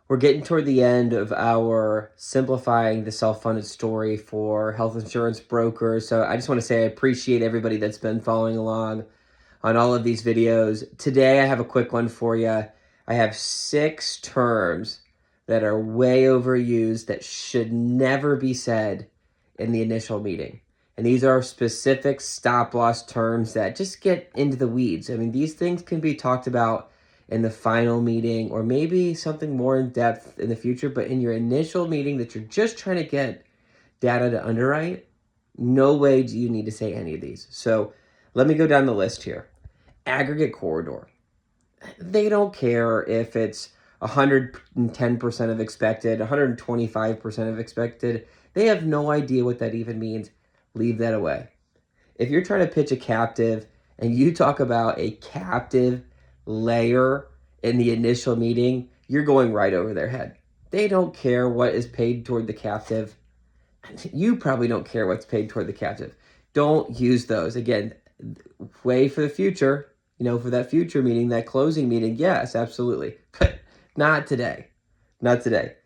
We're getting toward the end of our simplifying the self-funded story for health insurance brokers. So I just want to say I appreciate everybody that's been following along on all of these videos. Today I have a quick one for you. I have 6 terms that are way overused that should never be said in the initial meeting. And these are specific stop-loss terms that just get into the weeds. I mean, these things can be talked about in the final meeting or maybe something more in depth in the future, but in your initial meeting that you're just trying to get data to underwrite, no way do you need to say any of these. So let me go down the list here. Aggregate corridor. They don't care if it's 110% of expected, 125% of expected. They have no idea what that even means. Leave that away. If you're trying to pitch a captive and you talk about a captive layer in the initial meeting, you're going right over their head. They don't care what is paid toward the captive. You probably don't care what's paid toward the captive. Don't use those. Again, way for the future, for that future meeting, that closing meeting, yes, absolutely. But not today. Not today.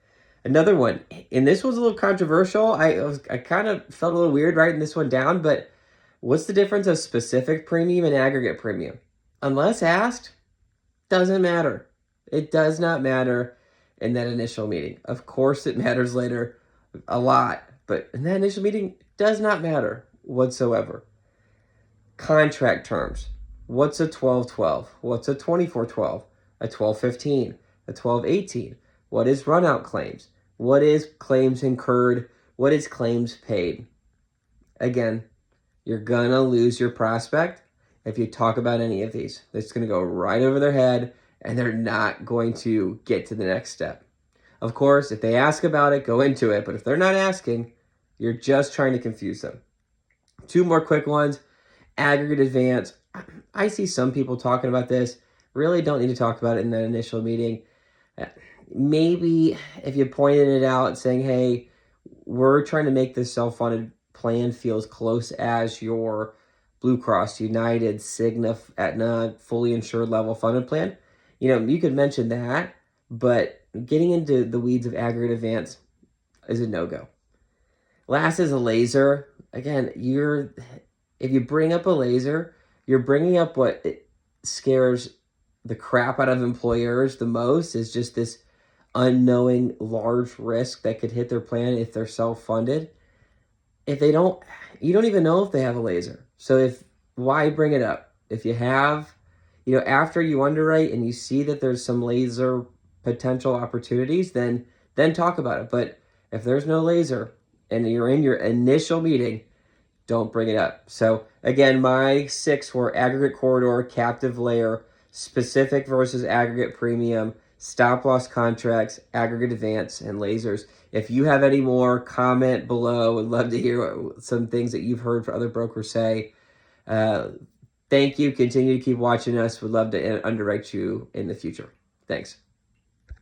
Another one, and this was a little controversial. I kind of felt a little weird writing this one down, but what's the difference of specific premium and aggregate premium? Unless asked, doesn't matter. It does not matter in that initial meeting. Of course, it matters later a lot, but in that initial meeting, does not matter whatsoever. Contract terms. What's a 12-12? What's a 24-12? A 12-15? A 12-18? What is runout claims? What is claims incurred? What is claims paid? Again, you're going to lose your prospect if you talk about any of these. It's going to go right over their head, and they're not going to get to the next step. Of course, if they ask about it, go into it. But if they're not asking, you're just trying to confuse them. 2 more quick ones. Aggregate advance. I see some people talking about this. Really don't need to talk about it in that initial meeting. Maybe if you pointed it out saying, hey, we're trying to make this self-funded plan feel as close as your Blue Cross, United, Cigna, Aetna, fully insured level funded plan. You could mention that, but getting into the weeds of aggregate advance is a no-go. Last is a laser. Again, if you bring up a laser, you're bringing up what scares the crap out of employers the most is just this unknowing large risk that could hit their plan if they're self-funded. If they don't, you don't even know if they have a laser. So why bring it up? If you have, after you underwrite and you see that there's some laser potential opportunities, then talk about it. But if there's no laser and you're in your initial meeting, don't bring it up. So again, my 6 were aggregate corridor, captive layer, specific versus aggregate premium, stop loss contracts, aggregate advance, and lasers. If you have any more, comment below. Would love to hear some things that you've heard for other brokers say. Thank you. Continue to keep watching us. Would love to underwrite you in the future. Thanks.